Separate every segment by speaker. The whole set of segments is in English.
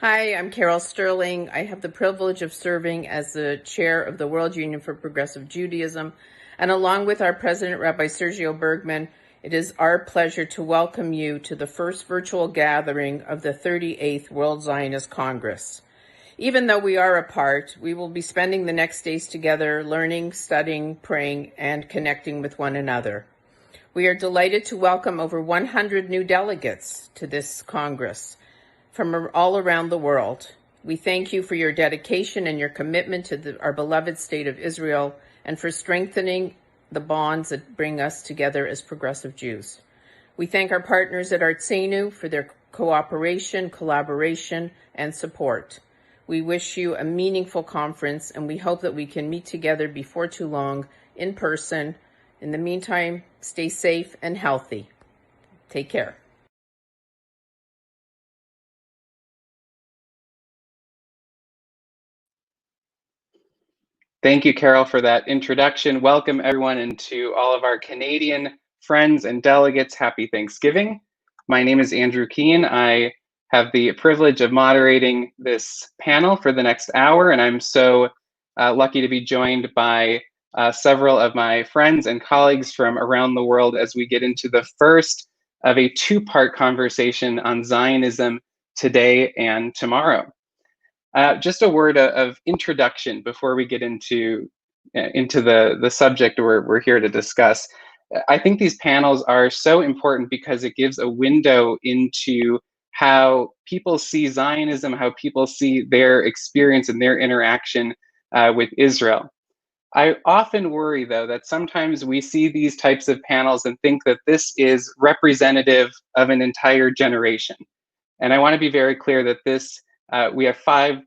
Speaker 1: Hi, I'm Carol Sterling. I have the privilege of serving as the chair of the World Union for Progressive Judaism. And along with our president, Rabbi Sergio Bergman, it is our pleasure to welcome you to the first virtual gathering of the 38th World Zionist Congress. Even though we are apart, we will be spending the next days together learning, studying, praying, and connecting with one another. We are delighted to welcome over 100 new delegates to this Congress from all around the world. We thank you for your dedication and your commitment to our beloved state of Israel and for strengthening the bonds that bring us together as progressive Jews. We thank our partners at Artsenu for their cooperation, collaboration, and support. We wish you a meaningful conference, and we hope that we can meet together before too long in person. In the meantime, stay safe and healthy. Take care.
Speaker 2: Thank you, Carol, for that introduction. Welcome, everyone, and to all of our Canadian friends and delegates, happy Thanksgiving. My name is Andrew Keane. I have the privilege of moderating this panel for the next hour, and I'm so lucky to be joined by several of my friends and colleagues from around the world as we get into the first of a two-part conversation on Zionism today and tomorrow. Just a word of introduction before we get into the subject we're here to discuss. I think these panels are so important because it gives a window into how people see Zionism, how people see their experience and their interaction with Israel. I often worry, though, that sometimes we see these types of panels and think that this is representative of an entire generation. And I want to be very clear that this we have 5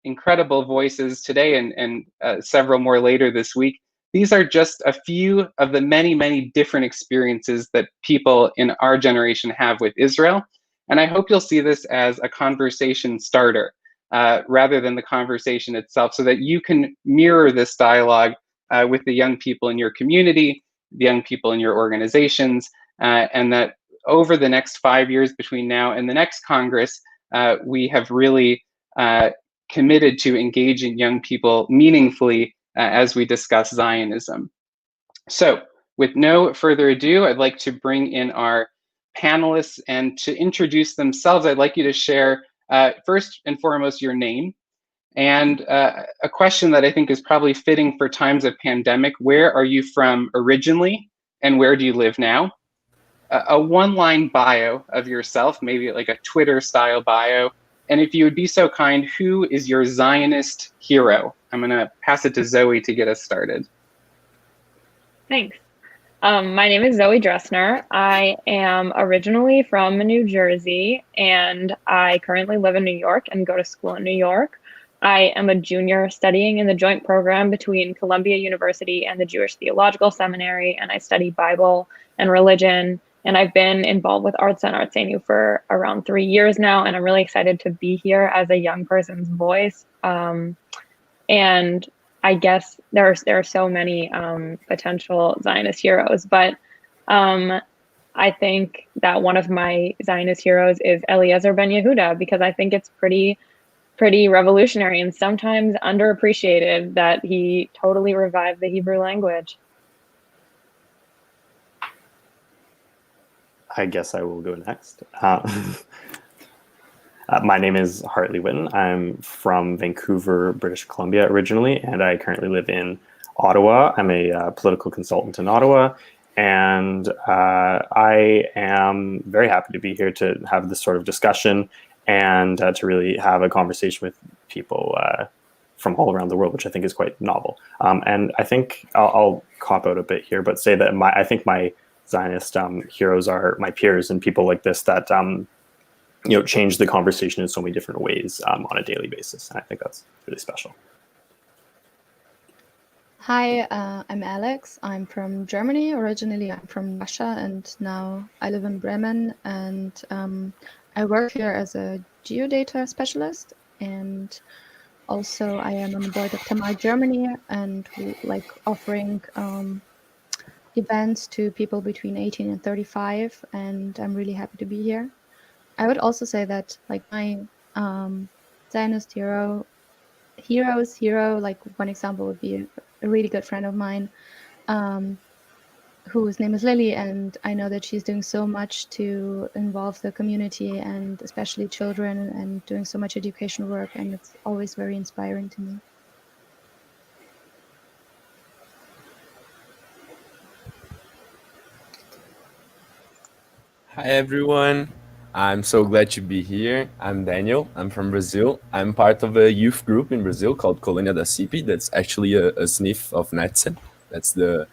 Speaker 2: incredible voices today and several more later this week. These are just a few of the many, many different experiences that people in our generation have with Israel. And I hope you'll see this as a conversation starter rather than the conversation itself, so that you can mirror this dialogue with the young people in your community, the young people in your organizations, and that over the next 5 years between now and the next Congress, we have really committed to engaging young people meaningfully as we discuss Zionism. So with no further ado, I'd like to bring in our panelists, and to introduce themselves, I'd like you to share first and foremost your name, and a question that I think is probably fitting for times of pandemic: where are you from originally and where do you live now? A one-line bio of yourself, maybe like a Twitter style bio. And if you would be so kind, who is your Zionist hero? I'm going to pass it to Zoe to get us started.
Speaker 3: Thanks. My name is Zoe Dressner. I am originally from New Jersey, and I currently live in New York and go to school in New York. I am a junior studying in the joint program between Columbia University and the Jewish Theological Seminary, and I study Bible and religion. And I've been involved with Arts and Artsenu for around 3 years now, and I'm really excited to be here as a young person's voice. And I guess there are so many potential Zionist heroes, but I think that one of my Zionist heroes is Eliezer ben Yehuda, because I think it's pretty revolutionary and sometimes underappreciated that he totally revived the Hebrew language.
Speaker 4: I guess I will go next. My name is Hartley Witten. I'm from Vancouver, British Columbia originally, and I currently live in Ottawa. I'm a political consultant in Ottawa, and I am very happy to be here to have this sort of discussion and to really have a conversation with people from all around the world, which I think is quite novel. And I think I'll cop out a bit here, but say that I think my Zionist heroes are my peers and people like this that change the conversation in so many different ways on a daily basis. And I think that's really special.
Speaker 5: Hi, I'm Alex. I'm from Germany. Originally, I'm from Russia, and now I live in Bremen. And I work here as a geodata specialist, and also I am on the board of Tamar Germany, and we like offering events to people between 18 and 35, and I'm really happy to be here. I would also say that like my Zionist hero. Like one example would be a really good friend of mine, whose name is Lily, and I know that she's doing so much to involve the community and especially children, and doing so much education work, and it's always very inspiring to me.
Speaker 6: Hi everyone, I'm so glad to be here. I'm Daniel, I'm from Brazil. I'm part of a youth group in Brazil called Colônia da CIP. That's actually a sniff of Netsen. That's the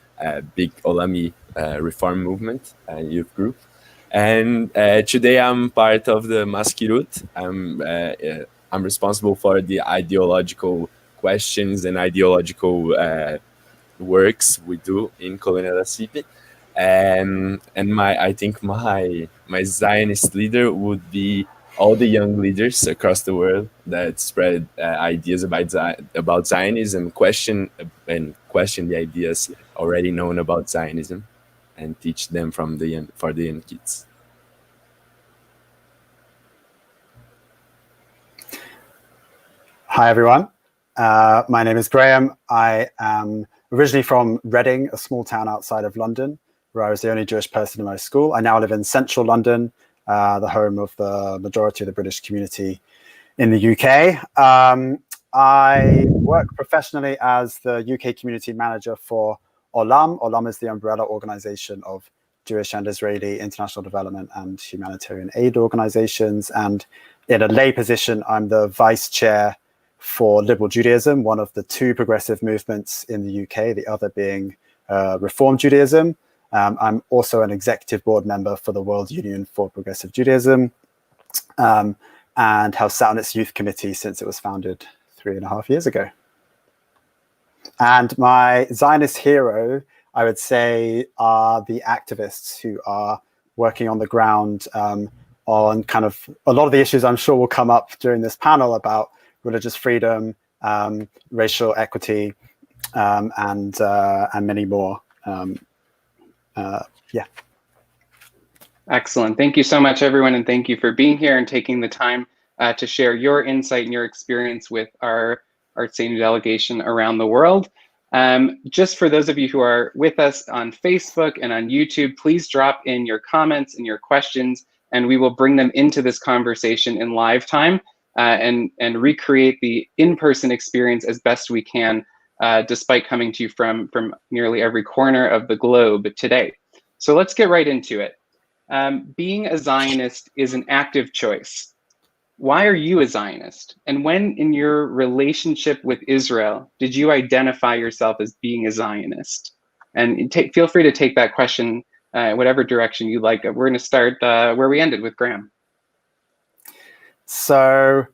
Speaker 6: big Olami reform movement youth group. And today I'm part of the Maskirut. I'm responsible for the ideological questions and ideological works we do in Colônia da CIP. And I think my Zionist leader would be all the young leaders across the world that spread ideas about Zionism, question the ideas already known about Zionism, and teach them for the young kids.
Speaker 7: Hi everyone, my name is Graham. I am originally from Reading, a small town outside of London, where I was the only Jewish person in my school. I now live in central London, the home of the majority of the British community in the UK. I work professionally as the UK community manager for Olam. Olam is the umbrella organization of Jewish and Israeli international development and humanitarian aid organizations. And in a lay position, I'm the vice chair for Liberal Judaism, one of the two progressive movements in the UK, the other being Reform Judaism. I'm also an executive board member for the World Union for Progressive Judaism, and have sat on its youth committee since it was founded 3.5 years ago. And my Zionist hero, I would say, are the activists who are working on the ground on kind of a lot of the issues I'm sure will come up during this panel about religious freedom, racial equity, and many more. Yeah.
Speaker 2: Excellent. Thank you so much, everyone, and thank you for being here and taking the time to share your insight and your experience with our senior delegation around the world. Just for those of you who are with us on Facebook and on YouTube, please drop in your comments and your questions, and we will bring them into this conversation in live time and recreate the in-person experience as best we can, despite coming to you from nearly every corner of the globe today. So let's get right into it. Being a Zionist is an active choice. Why are you a Zionist? And when in your relationship with Israel did you identify yourself as being a Zionist? And feel free to take that question whatever direction you like. We're going to start where we ended with Graham.
Speaker 7: So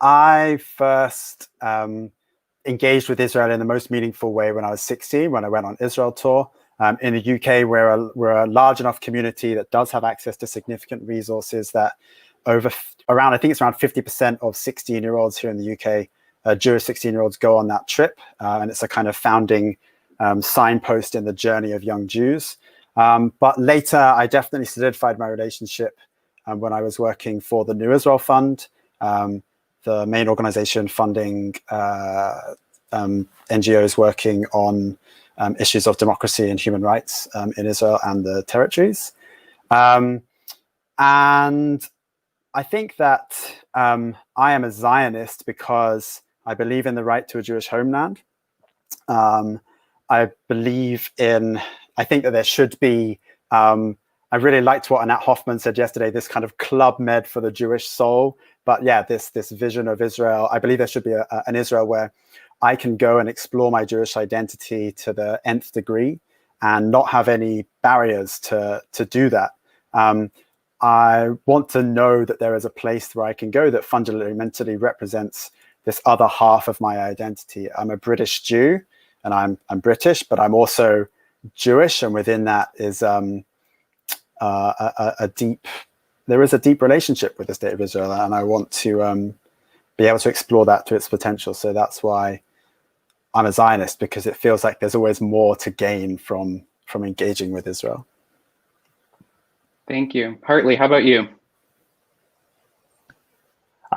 Speaker 7: I first engaged with Israel in the most meaningful way when I was 16, when I went on Israel tour. In the UK, we're a large enough community that does have access to significant resources that I think it's around 50% of 16-year-olds here in the UK, Jewish 16-year-olds go on that trip. And it's a kind of founding signpost in the journey of young Jews. But later, I definitely solidified my relationship when I was working for the New Israel Fund, the main organization funding NGOs working on issues of democracy and human rights in Israel and the territories. And I think that I am a Zionist because I believe in the right to a Jewish homeland. I think that there should be, I really liked what Anat Hoffman said yesterday, this kind of Club Med for the Jewish soul. But yeah, this vision of Israel, I believe there should be an Israel where I can go and explore my Jewish identity to the nth degree and not have any barriers to do that. I want to know that there is a place where I can go that fundamentally represents this other half of my identity. I'm a British Jew, and I'm British, but I'm also Jewish, and within that is there is a deep relationship with the state of Israel, and I want to be able to explore that to its potential. So that's why I'm a Zionist, because it feels like there's always more to gain from engaging with Israel.
Speaker 2: Thank you. Hartley, how about you?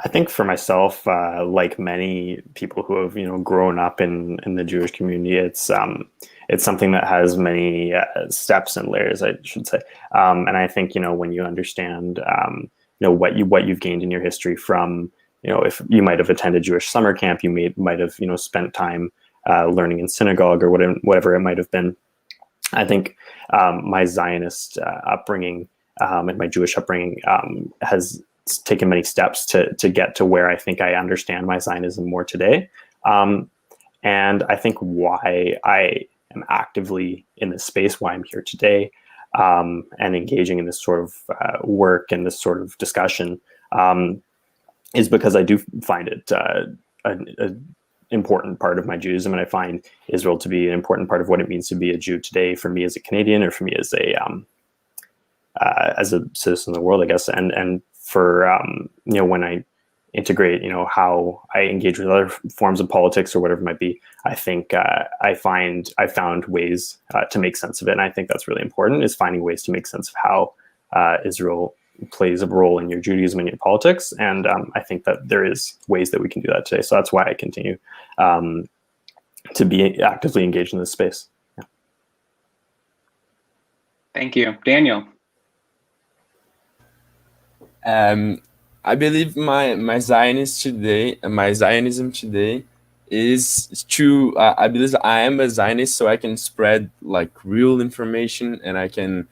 Speaker 4: I think for myself, like many people who have grown up in the Jewish community, it's something that has many steps and layers, I should say. And I think when you understand what you've gained in your history from if you might have attended Jewish summer camp, you might have spent time learning in synagogue or whatever it might have been. I think my Zionist upbringing and my Jewish upbringing has taken many steps to get to where I think I understand my Zionism more today. And I think why I am actively in this space, why I'm here today, and engaging in this sort of work and this sort of discussion is because I do find it an important part of my Judaism, and I find Israel to be an important part of what it means to be a Jew today for me as a Canadian, or for me as a citizen of the world, I guess. And for when I integrate how I engage with other forms of politics or whatever it might be, I think I found ways to make sense of it, and I think that's really important, is finding ways to make sense of how Israel plays a role in your Judaism and your politics. And I think that there is ways that we can do that today. So that's why I continue to be actively engaged in this space. Yeah.
Speaker 2: Thank you. Daniel.
Speaker 6: I believe my Zionism today is true. I believe I am a Zionist, so I can spread like real information, and I can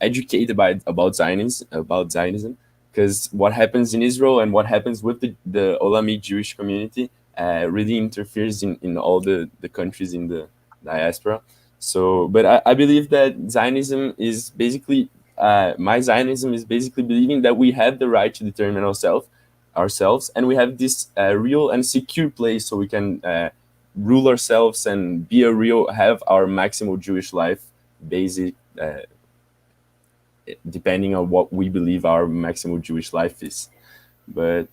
Speaker 6: educate about Zionism, because what happens in Israel and what happens with the Olami Jewish community really interferes in all the countries in the diaspora. So, but I believe that Zionism is basically my Zionism is basically believing that we have the right to determine ourselves, and we have this real and secure place so we can rule ourselves and have our maximal Jewish life, basic, depending on what we believe our maximal Jewish life is. But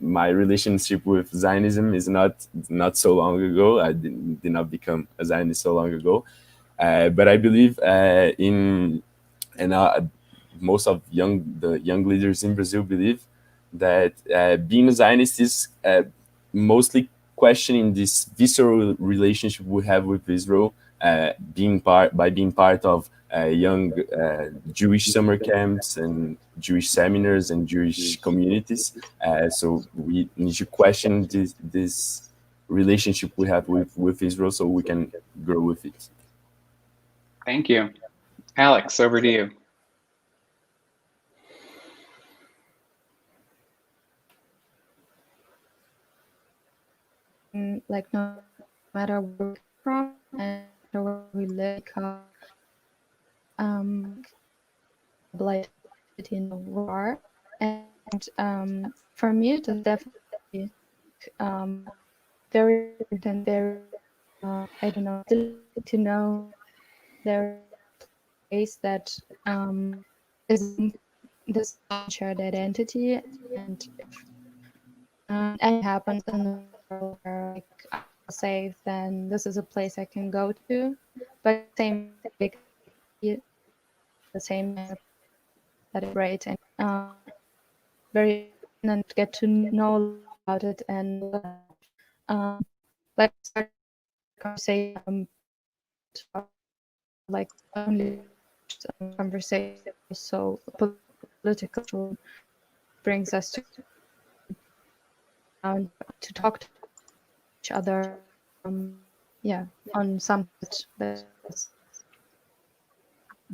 Speaker 6: my relationship with Zionism is not so long ago. I did not become a Zionist so long ago, but I believe most of the young leaders in Brazil believe that being a Zionist is mostly questioning this visceral relationship we have with Israel, being part of young Jewish summer camps and Jewish seminars and Jewish communities. So we need to question this relationship we have with Israel so we can grow with it.
Speaker 2: Thank you. Alex, over to you.
Speaker 5: Like, no matter where we're from and where we live, like in the war, and for me it is definitely very important. Very I don't know, to know there is that is this shared identity, and if anything happens in the world where like I'm safe, then this is a place I can go to. But the same that is great, and very and get to know about it, and like start conversation, like only conversation, so political brings us to talk to each other, on some.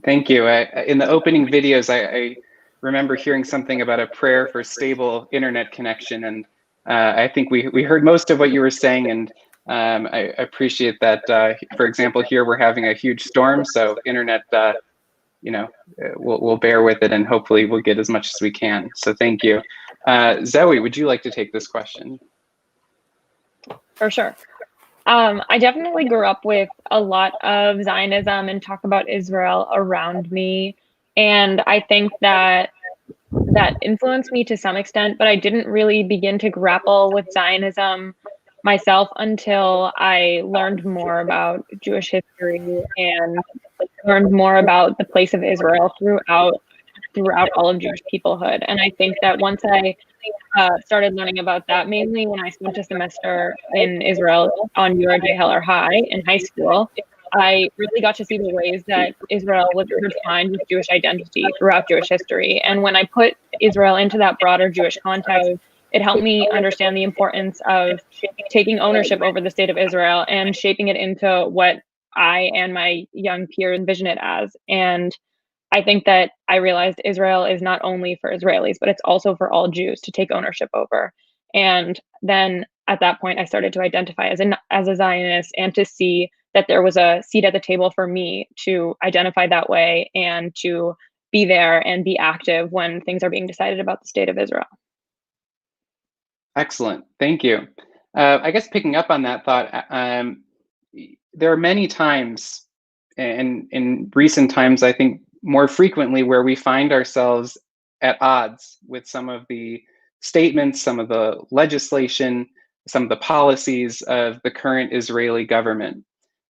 Speaker 2: Thank you. In the opening videos, I remember hearing something about a prayer for stable internet connection, and I think we heard most of what you were saying, and I appreciate that. For example, here we're having a huge storm, so internet, we'll bear with it, and hopefully we'll get as much as we can. So thank you. Zoe, would you like to take this question?
Speaker 3: For sure. I definitely grew up with a lot of Zionism and talk about Israel around me. And I think that influenced me to some extent, but I didn't really begin to grapple with Zionism myself until I learned more about Jewish history and learned more about the place of Israel throughout throughout all of Jewish peoplehood. And I think that once I started learning about that, mainly when I spent a semester in Israel on URJ High in high school, I really got to see the ways that Israel was intertwined with Jewish identity throughout Jewish history. And when I put Israel into that broader Jewish context, it helped me understand the importance of taking ownership over the state of Israel and shaping it into what I and my young peers envision it as. And I think that I realized Israel is not only for Israelis, but it's also for all Jews to take ownership over. And then at that point, I started to identify as a Zionist and to see that there was a seat at the table for me to identify that way and to be there and be active when things are being decided about the state of Israel.
Speaker 2: Excellent. Thank you. I guess picking up on that thought, there are many times, and in recent times, I think more frequently, where we find ourselves at odds with some of the statements, some of the legislation, some of the policies of the current Israeli government.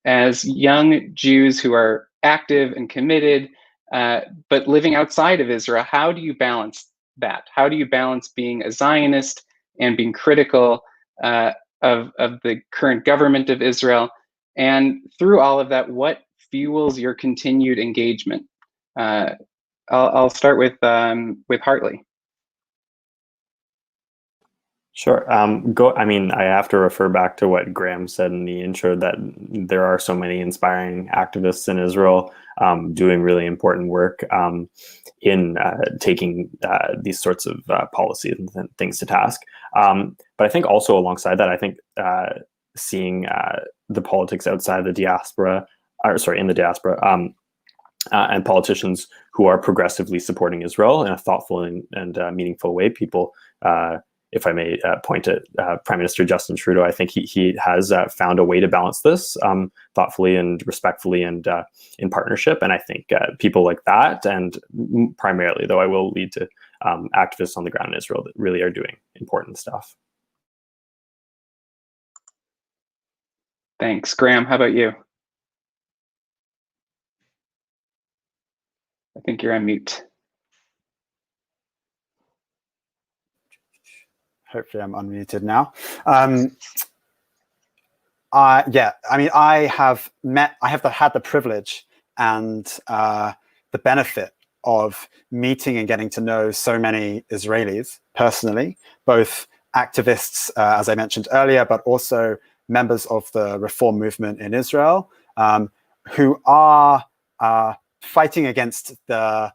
Speaker 2: As young Jews who are active and committed, but living outside of Israel, how do you balance that? How do you balance being a Zionist and being critical of the current government of Israel? And through all of that, what fuels your continued engagement? I'll start with Hartley.
Speaker 4: Sure. I have to refer back to what Graham said in the intro, that there are so many inspiring activists in Israel doing really important work in taking these sorts of policies and things to task. But I think also alongside that, I think seeing the politics outside the diaspora, in the diaspora, and politicians who are progressively supporting Israel in a thoughtful and meaningful way. People, if I may point at Prime Minister Justin Trudeau, I think he has found a way to balance this thoughtfully and respectfully and in partnership. And I think people like that, and primarily, though I will lead to activists on the ground in Israel that really are doing important stuff.
Speaker 2: Thanks. Graham, how about you? I think you're on mute.
Speaker 7: Hopefully I'm unmuted now. I have had the privilege and the benefit of meeting and getting to know so many Israelis personally, both activists, as I mentioned earlier, but also members of the reform movement in Israel, who are fighting against the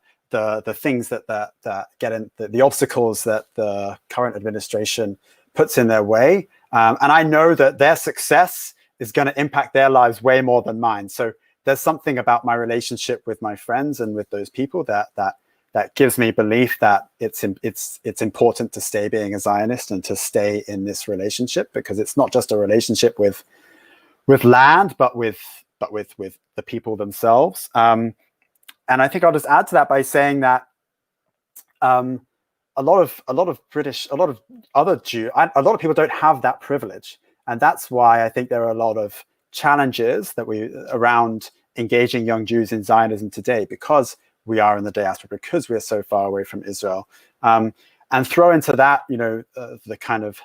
Speaker 7: things that get in the obstacles that the current administration puts in their way. And I know that their success is going to impact their lives way more than mine. So there's something about my relationship with my friends and with those people that gives me belief that it's important to stay being a Zionist and to stay in this relationship, because it's not just a relationship with land, but with the people themselves. And I think I'll just add to that by saying that a lot of people don't have that privilege, and that's why I think there are a lot of challenges around engaging young Jews in Zionism today, because we are in the diaspora, because we are so far away from Israel, and throw into that, the kind of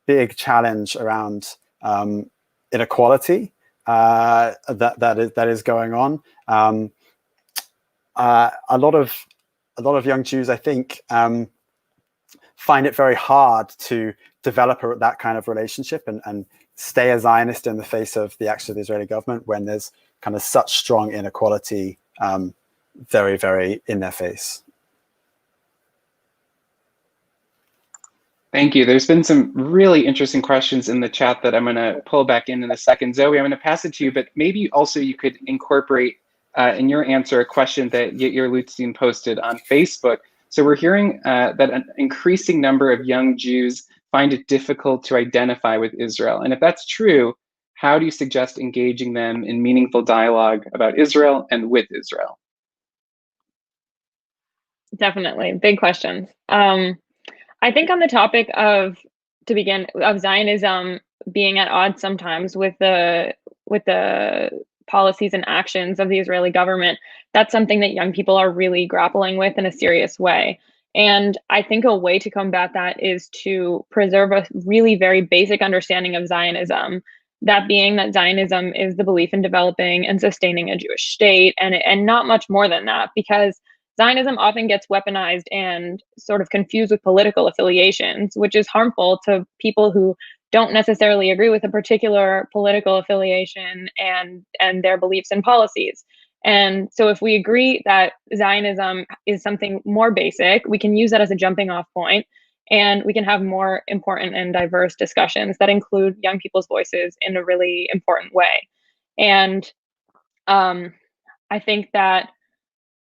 Speaker 7: big challenge around inequality that is going on. A lot of young Jews, I think, find it very hard to develop that kind of relationship and stay a Zionist in the face of the action of the Israeli government when there's kind of such strong inequality, very, very in their face.
Speaker 2: Thank you. There's been some really interesting questions in the chat that I'm going to pull back in a second. Zoe, I'm going to pass it to you, but maybe also you could incorporate in your answer a question that Yair Lutzstein posted on Facebook. So we're hearing that an increasing number of young Jews find it difficult to identify with Israel. And if that's true, how do you suggest engaging them in meaningful dialogue about Israel and with Israel?
Speaker 3: Definitely. Big questions. I think on the topic of Zionism being at odds sometimes with the policies and actions of the Israeli government, that's something that young people are really grappling with in a serious way. And I think a way to combat that is to preserve a really very basic understanding of Zionism. That being that Zionism is the belief in developing and sustaining a Jewish state, and not much more than that, because Zionism often gets weaponized and sort of confused with political affiliations, which is harmful to people who don't necessarily agree with a particular political affiliation and their beliefs and policies. And so if we agree that Zionism is something more basic, we can use that as a jumping off point, and we can have more important and diverse discussions that include young people's voices in a really important way. And I think that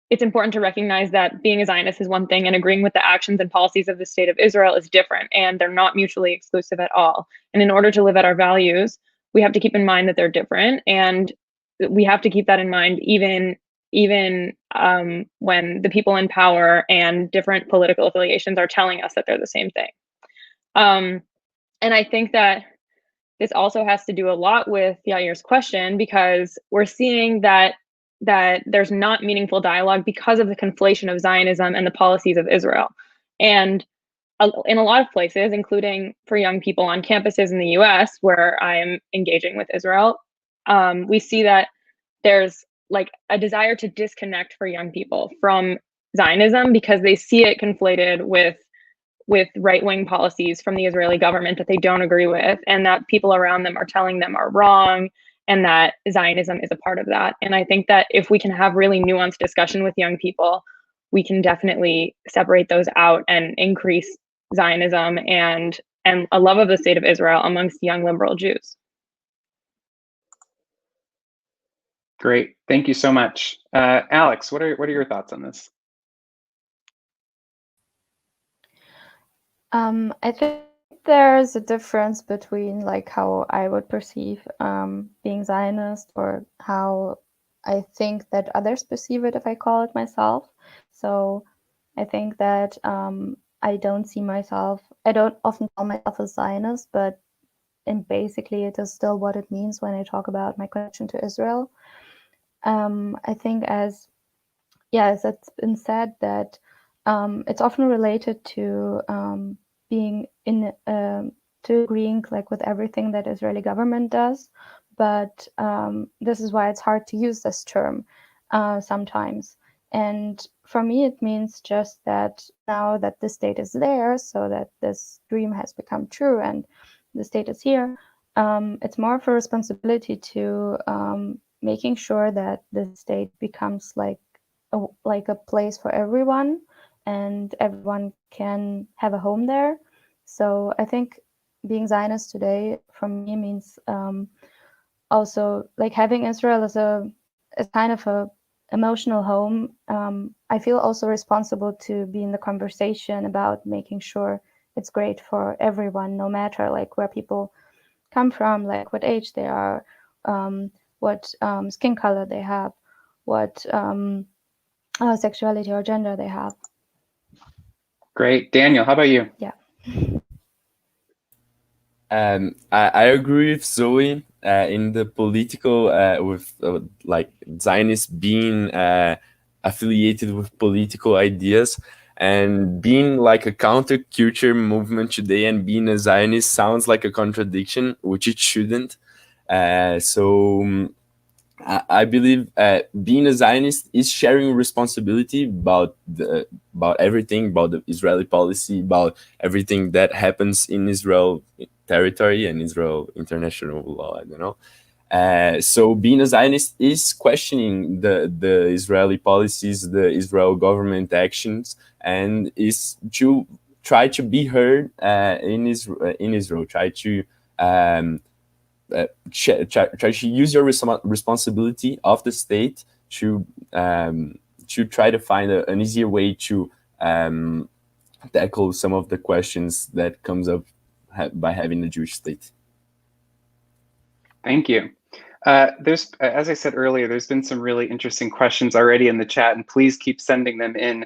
Speaker 3: it's important to recognize that being a Zionist is one thing and agreeing with the actions and policies of the state of Israel is different, and they're not mutually exclusive at all. And in order to live out our values, we have to keep in mind that they're different, and we have to keep that in mind even when the people in power and different political affiliations are telling us that they're the same thing. And I think that this also has to do a lot with Yair's question, because we're seeing that there's not meaningful dialogue because of the conflation of Zionism and the policies of Israel. And in a lot of places, including for young people on campuses in the US, where I'm engaging with Israel, we see that there's like a desire to disconnect for young people from Zionism because they see it conflated with right-wing policies from the Israeli government that they don't agree with, and that people around them are telling them are wrong, and that Zionism is a part of that. And I think that if we can have really nuanced discussion with young people, we can definitely separate those out and increase Zionism and a love of the state of Israel amongst young liberal Jews.
Speaker 2: Great, thank you so much. Alex, what are your thoughts on this?
Speaker 5: I think there's a difference between like how I would perceive being Zionist, or how I think that others perceive it if I call it myself. So I think that I don't often call myself a Zionist, but basically it is still what it means when I talk about my connection to Israel. I think as it's been said, that it's often related to being in to agreeing like with everything that Israeli government does, but this is why it's hard to use this term sometimes. And for me, it means just that now that the state is there, so that this dream has become true and the state is here, it's more of a responsibility to making sure that the state becomes like a place for everyone, and everyone can have a home there. So I think being Zionist today for me means also like having Israel as kind of a emotional home. I feel also responsible to be in the conversation about making sure it's great for everyone, no matter like where people come from, like what age they are, what skin color they have, what sexuality or gender they have.
Speaker 2: Great. Daniel, how about you?
Speaker 5: Yeah.
Speaker 6: I agree with Zoe in the political, with like Zionists being affiliated with political ideas, and being like a counterculture movement today and being a Zionist sounds like a contradiction, which it shouldn't. I believe being a Zionist is sharing responsibility about everything, about the Israeli policy, about everything that happens in Israel territory and Israel international law. I don't know. So being a Zionist is questioning the Israeli policies, the Israel government actions, and is to try to be heard in Israel. Try to try to use your responsibility of the state to try to find an easier way to tackle some of the questions that comes up by having a Jewish state.
Speaker 2: Thank you. There's, as I said earlier, there's been some really interesting questions already in the chat, and please keep sending them in.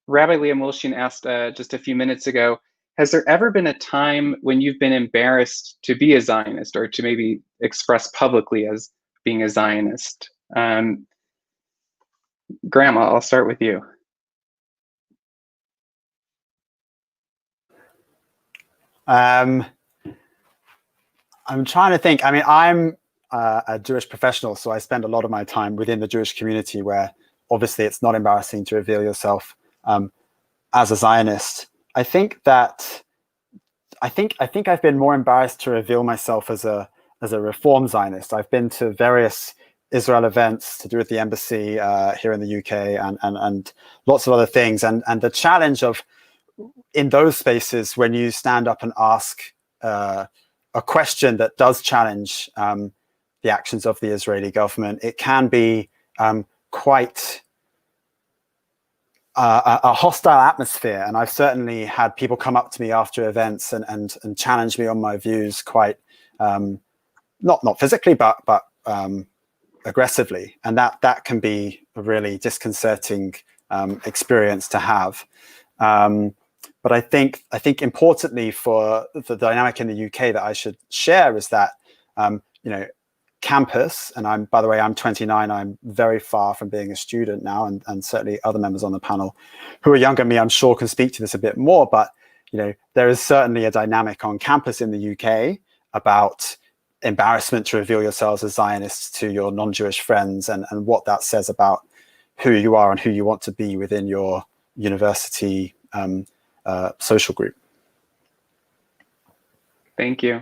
Speaker 2: Rabbi Leah Molshin asked just a few minutes ago, has there ever been a time when you've been embarrassed to be a Zionist or to maybe express publicly as being a Zionist? Graham, I'll start with you.
Speaker 7: I'm trying to think. I mean, I'm a Jewish professional, so I spend a lot of my time within the Jewish community, where obviously it's not embarrassing to reveal yourself as a Zionist. I think I've been more embarrassed to reveal myself as a Reform Zionist. I've been to various Israel events to do with the embassy here in the UK and lots of other things. And the challenge of in those spaces, when you stand up and ask a question that does challenge the actions of the Israeli government, it can be quite a hostile atmosphere. And I've certainly had people come up to me after events and challenge me on my views quite, not physically, but aggressively. And that can be a really disconcerting experience to have. But I think importantly for the dynamic in the UK that I should share is that, campus, and by the way, I'm 29, I'm very far from being a student now, and certainly other members on the panel who are younger than me, I'm sure, can speak to this a bit more, but there is certainly a dynamic on campus in the UK about embarrassment to reveal yourselves as Zionists to your non-Jewish friends, and what that says about who you are and who you want to be within your university social group.
Speaker 2: Thank you.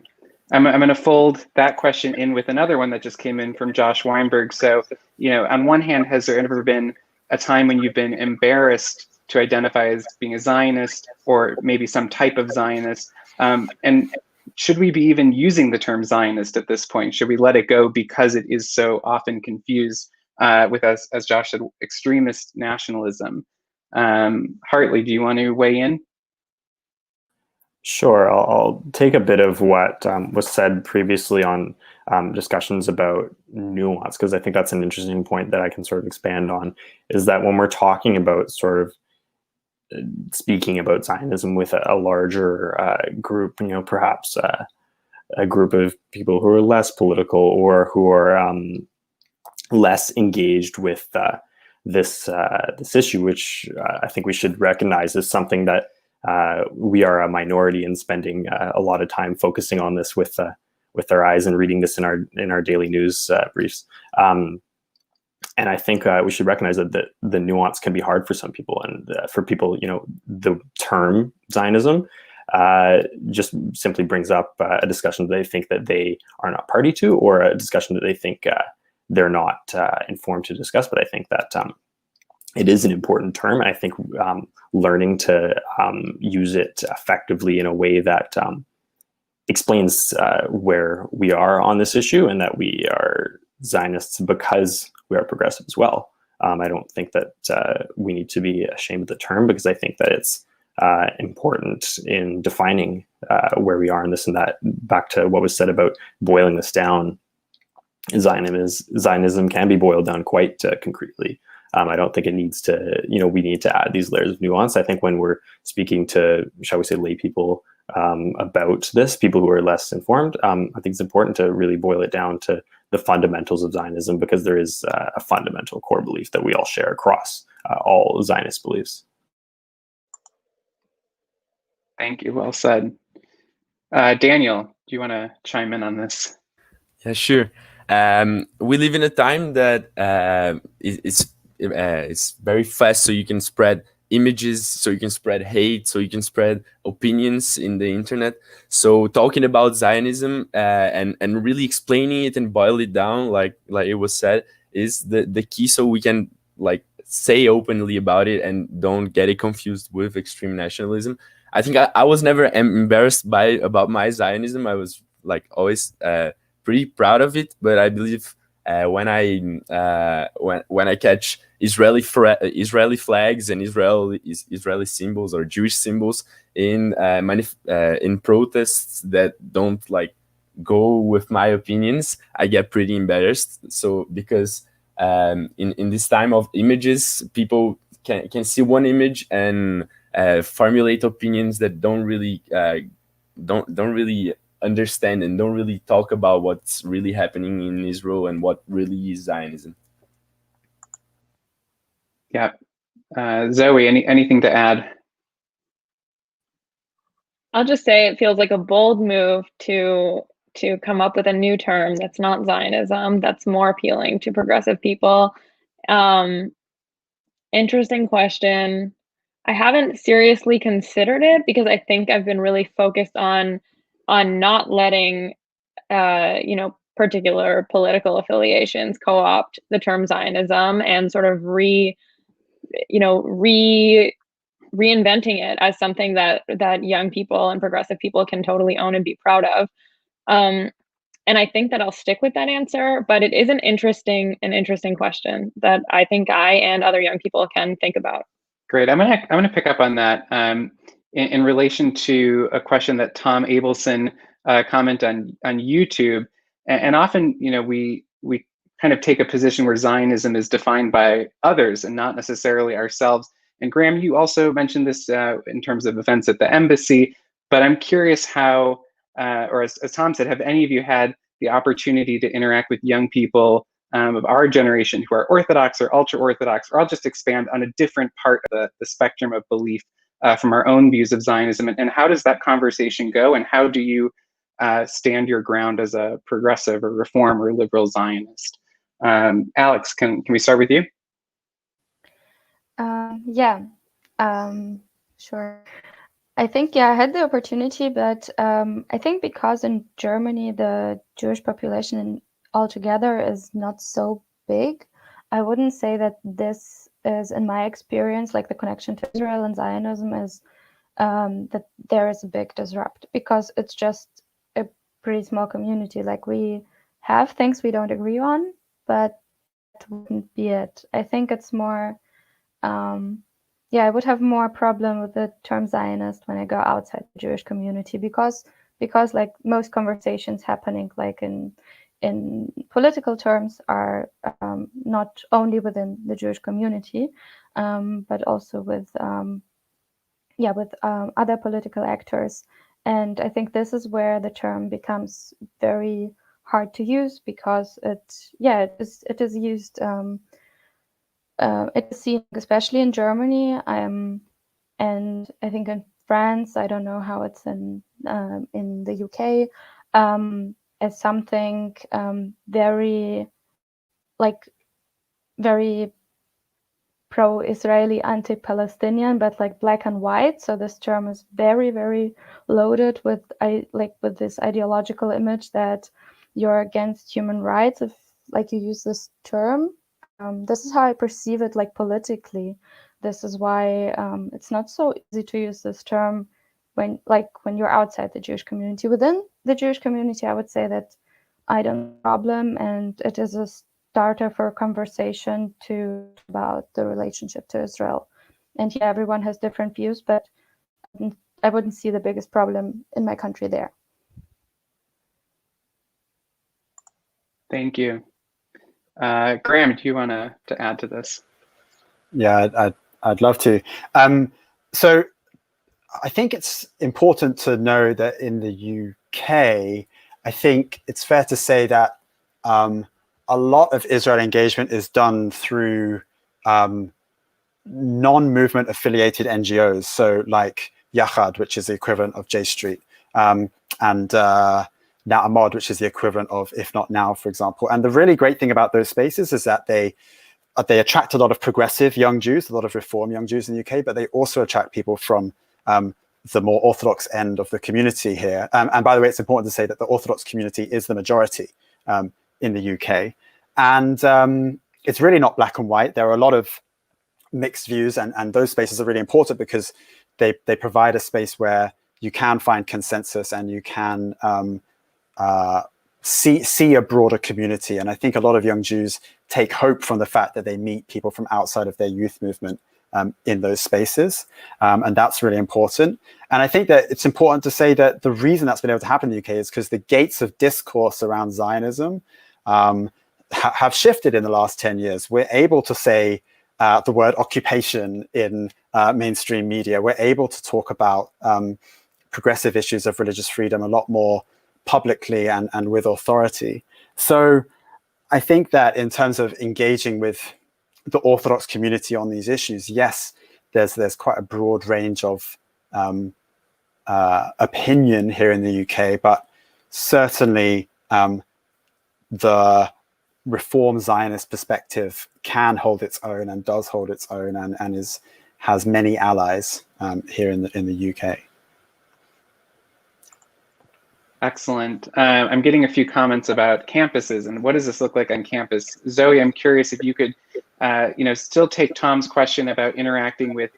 Speaker 2: I'm going to fold that question in with another one that just came in from Josh Weinberg. So, on one hand, has there ever been a time when you've been embarrassed to identify as being a Zionist or maybe some type of Zionist? And should we be even using the term Zionist at this point? Should we let it go because it is so often confused with, as Josh said, extremist nationalism? Hartley, do you want to weigh in?
Speaker 4: Sure, I'll take a bit of what was said previously on discussions about nuance, because I think that's an interesting point that I can sort of expand on, is that when we're talking about sort of speaking about Zionism with a larger group, perhaps a group of people who are less political or who are less engaged with this issue, which I think we should recognize is something that we are a minority in, spending a lot of time focusing on this with our eyes and reading this in our daily news briefs. And I think we should recognize that the nuance can be hard for some people, and for people, the term Zionism just simply brings up a discussion that they think that they are not party to, or a discussion that they think they're not informed to discuss. But I think that it is an important term, and I think learning to use it effectively in a way that explains where we are on this issue, and that we are Zionists because we are progressive as well. I don't think that we need to be ashamed of the term, because I think that it's important in defining where we are in this and that. Back to what was said about boiling this down, Zionism can be boiled down quite concretely. I don't think it needs to, we need to add these layers of nuance. I think when we're speaking to, shall we say, lay people about this, people who are less informed, I think it's important to really boil it down to the fundamentals of Zionism, because there is a fundamental core belief that we all share across all Zionist beliefs.
Speaker 2: Thank you. Well said. Daniel, do you want to chime in on this?
Speaker 6: Yeah, sure. We live in a time that it's very fast, so you can spread images, so you can spread hate, so you can spread opinions in the internet. So talking about Zionism and really explaining it and boil it down, like it was said, is the key, so we can say openly about it and don't get it confused with extreme nationalism. I think I was never embarrassed about my Zionism. I was always pretty proud of it, but I believe when I catch Israeli flags and Israeli symbols or Jewish symbols in protests that don't go with my opinions, I get pretty embarrassed. So because in this time of images, people can see one image and formulate opinions that don't really understand and don't really talk about what's really happening in Israel and what really is Zionism.
Speaker 2: Yeah. Zoe, anything to add?
Speaker 3: I'll just say it feels like a bold move to come up with a new term that's not Zionism, that's more appealing to progressive people. Interesting question. I haven't seriously considered it because I think I've been really focused on not letting particular political affiliations co-opt the term Zionism and sort of reinventing it as something that young people and progressive people can totally own and be proud of. And I think that I'll stick with that answer, but it is an interesting question that I think I and other young people can think about.
Speaker 2: Great. I'm gonna pick up on that in relation to a question that Tom Abelson commented on YouTube, and often we kind of take a position where Zionism is defined by others and not necessarily ourselves. And Graham, you also mentioned this in terms of events at the embassy, but I'm curious how, or as Tom said, have any of you had the opportunity to interact with young people of our generation who are Orthodox or ultra-Orthodox, or I'll just expand on a different part of the spectrum of belief from our own views of Zionism, and how does that conversation go, and how do you stand your ground as a progressive or reform or liberal Zionist? Alex, can we start with you?
Speaker 5: Sure. I think, I had the opportunity, but I think because in Germany, the Jewish population altogether is not so big, I wouldn't say that this is, in my experience, like the connection to Israel and Zionism is that there is a big disrupt, because it's just a pretty small community. Like, we have things we don't agree on, but that wouldn't be it. I think it's more, I would have more problem with the term Zionist when I go outside the Jewish community, because like most conversations happening like in political terms are not only within the Jewish community, but also with other political actors. And I think this is where the term becomes very hard to use, because it is used. It is seen, especially in Germany, and I think in France. I don't know how it's in the UK, as something very pro-Israeli, anti-Palestinian, but like black and white. So this term is very, very loaded with this ideological image that you're against human rights if you use this term. This is how I perceive it, politically. This is why it's not so easy to use this term when you're outside the Jewish community. Within the Jewish community, I would say that I don't have a problem, and it is a starter for a conversation about the relationship to Israel. And everyone has different views, but I wouldn't see the biggest problem in my country there.
Speaker 2: Thank you. Graham, do you want to add to this?
Speaker 7: Yeah, I'd love to. So I think it's important to know that in the UK, I think it's fair to say that a lot of Israel engagement is done through non-movement affiliated NGOs. So like Yachad, which is the equivalent of J Street, and Na'amod, which is the equivalent of If Not Now, for example. And the really great thing about those spaces is that they attract a lot of progressive young Jews, a lot of reform young Jews in the UK, but they also attract people from the more Orthodox end of the community here. And by the way, it's important to say that the Orthodox community is the majority in the UK. And it's really not black and white. There are a lot of mixed views, and those spaces are really important because they provide a space where you can find consensus and you can see a broader community. And I think a lot of young Jews take hope from the fact that they meet people from outside of their youth movement in those spaces. And that's really important. And I think that it's important to say that the reason that's been able to happen in the UK is because the gates of discourse around Zionism have shifted in the last 10 years. We're able to say the word occupation in mainstream media. We're able to talk about progressive issues of religious freedom a lot more publicly and with authority. So I think that in terms of engaging with the Orthodox community on these issues, yes, there's quite a broad range of opinion here in the UK, but certainly the Reform Zionist perspective can hold its own and does hold its own and has many allies here in the UK.
Speaker 2: Excellent. I'm getting a few comments about campuses and what does this look like on campus. Zoe, I'm curious if you could, still take Tom's question about interacting with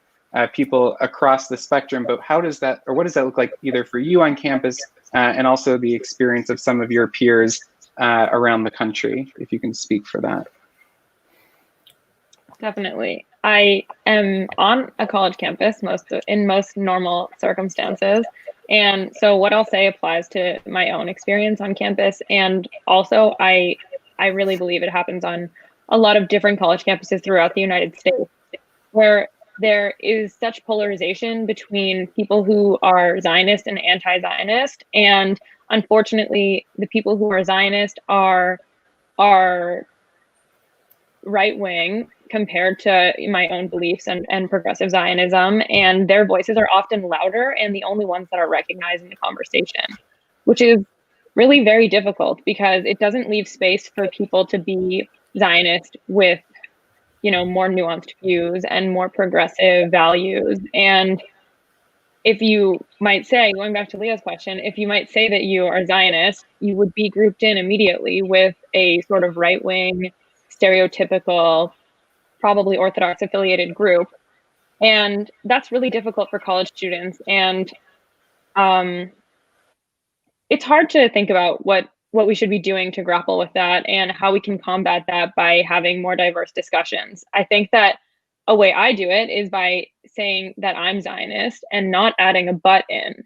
Speaker 2: people across the spectrum, but how does that, or what does that look like either for you on campus and also the experience of some of your peers around the country, if you can speak for that.
Speaker 3: Definitely. I am on a college campus in most normal circumstances. And so what I'll say applies to my own experience on campus. And also, I really believe it happens on a lot of different college campuses throughout the United States, where there is such polarization between people who are Zionist and anti-Zionist. And unfortunately, the people who are Zionist are right-wing compared to my own beliefs and progressive Zionism, and their voices are often louder and the only ones that are recognized in the conversation, which is really very difficult because it doesn't leave space for people to be Zionist with, more nuanced views and more progressive values. And if you might say, going back to Leah's question, if you might say that you are Zionist, you would be grouped in immediately with a sort of right-wing, stereotypical, probably Orthodox affiliated group. And that's really difficult for college students. And it's hard to think about what we should be doing to grapple with that and how we can combat that by having more diverse discussions. I think that a way I do it is by saying that I'm Zionist and not adding a but in,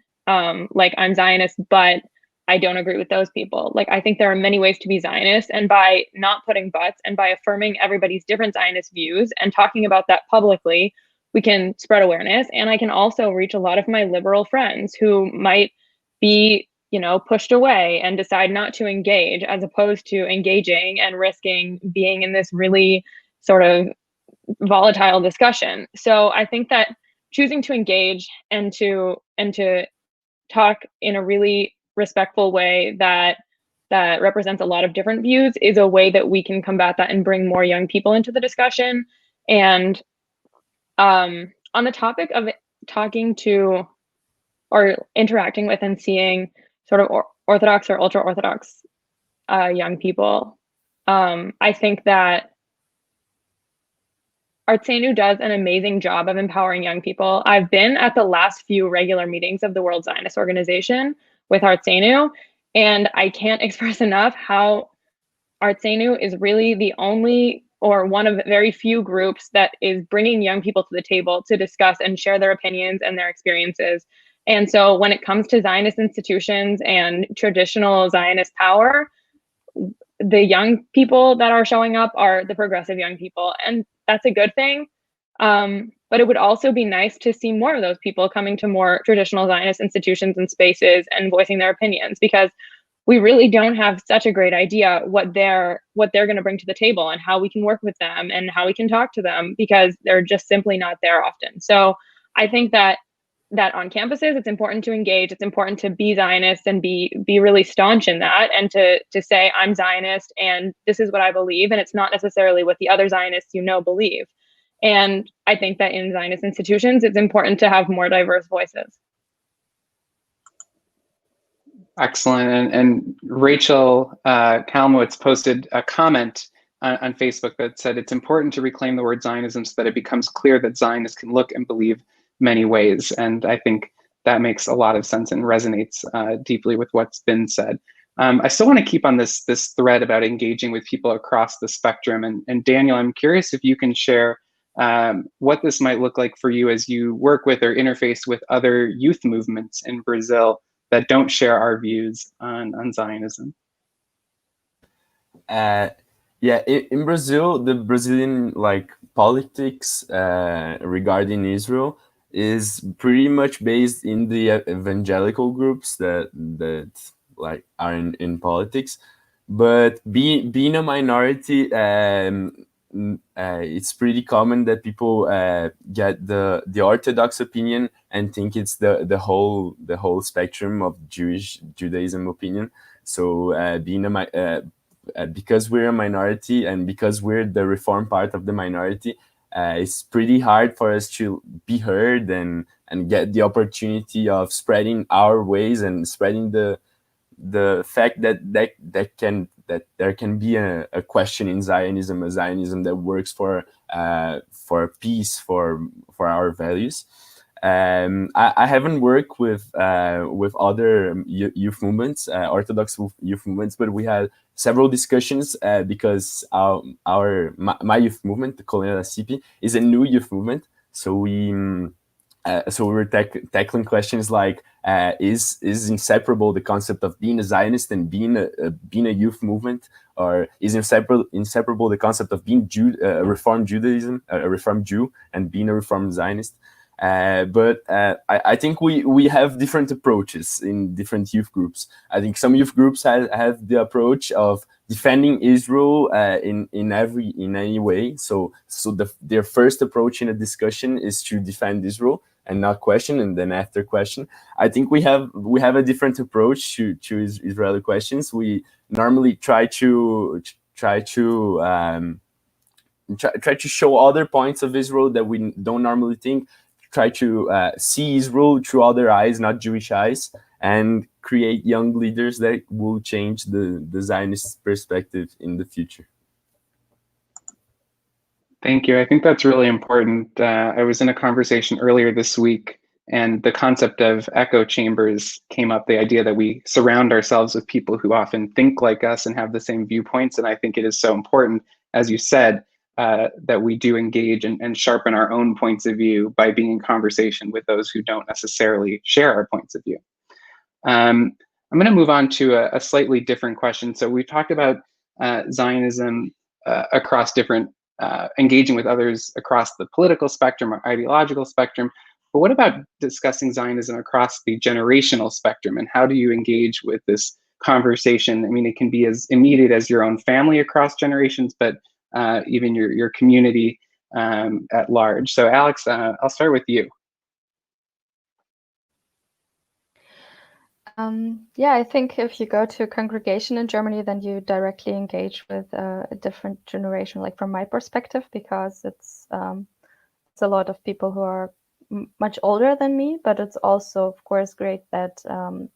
Speaker 3: like I'm Zionist, but I don't agree with those people. Like, I think there are many ways to be Zionist, and by not putting buts and by affirming everybody's different Zionist views and talking about that publicly, we can spread awareness. And I can also reach a lot of my liberal friends who might be, pushed away and decide not to engage, as opposed to engaging and risking being in this really sort of volatile discussion. So I think that choosing to engage and to talk in a really respectful way that represents a lot of different views is a way that we can combat that and bring more young people into the discussion. And on the topic of talking to or interacting with and seeing sort of Orthodox or ultra-Orthodox young people, I think that Artsenu does an amazing job of empowering young people. I've been at the last few regular meetings of the World Zionist Organization with Artsenu, and I can't express enough how Artsenu is really the only or one of very few groups that is bringing young people to the table to discuss and share their opinions and their experiences. And so when it comes to Zionist institutions and traditional Zionist power, the young people that are showing up are the progressive young people, and that's a good thing. But it would also be nice to see more of those people coming to more traditional Zionist institutions and spaces and voicing their opinions, because we really don't have such a great idea what they're going to bring to the table and how we can work with them and how we can talk to them, because they're just simply not there often. So I think that on campuses, it's important to engage. It's important to be Zionist and be really staunch in that, and to say, I'm Zionist and this is what I believe, and it's not necessarily what the other Zionists believe. And I think that in Zionist institutions, it's important to have more diverse voices.
Speaker 2: Excellent. And Rachel Kalmowitz posted a comment on Facebook that said, it's important to reclaim the word Zionism so that it becomes clear that Zionists can look and believe many ways. And I think that makes a lot of sense and resonates deeply with what's been said. I still want to keep on this thread about engaging with people across the spectrum. And Daniel, I'm curious if you can share what this might look like for you as you work with or interface with other youth movements in Brazil that don't share our views on Zionism.
Speaker 6: Yeah, in Brazil, the Brazilian politics regarding Israel is pretty much based in the evangelical groups that like are in politics. But being a minority, it's pretty common that people get the orthodox opinion and think it's the whole spectrum of Judaism opinion. So because we're a minority and because we're the reform part of the minority, it's pretty hard for us to be heard and get the opportunity of spreading our ways and spreading the fact that there can be a question in Zionism, a Zionism that works for peace, for our values. I haven't worked with other youth movements, Orthodox youth movements, but we had several discussions because my youth movement, the Colina da CP, is a new youth movement. So we were tackling questions like, is inseparable the concept of being a Zionist and being a youth movement, or is inseparable the concept of being a Reformed Judaism, a Reformed Jew, and being a Reformed Zionist? But I think we have different approaches in different youth groups. I think some youth groups have the approach of defending Israel in any way. So their first approach in a discussion is to defend Israel and not question, and then after question. I think we have a different approach to Israeli questions. We normally try to show other points of Israel that we don't normally think. Try to see Israel through other eyes, not Jewish eyes, and create young leaders that will change the Zionist perspective in the future.
Speaker 2: Thank you. I think that's really important. I was in a conversation earlier this week, and the concept of echo chambers came up, the idea that we surround ourselves with people who often think like us and have the same viewpoints. And I think it is so important, as you said, that we do engage and sharpen our own points of view by being in conversation with those who don't necessarily share our points of view. I'm going to move on to a slightly different question. So we've talked about Zionism across different, engaging with others across the political spectrum or ideological spectrum. But what about discussing Zionism across the generational spectrum, and how do you engage with this conversation? I mean, it can be as immediate as your own family across generations, but even your community at large. So Alex, I'll start with you.
Speaker 5: Yeah, I think if you go to a congregation in Germany, then you directly engage with a different generation, like from my perspective, because it's a lot of people who are much older than me, but it's also, of course, great that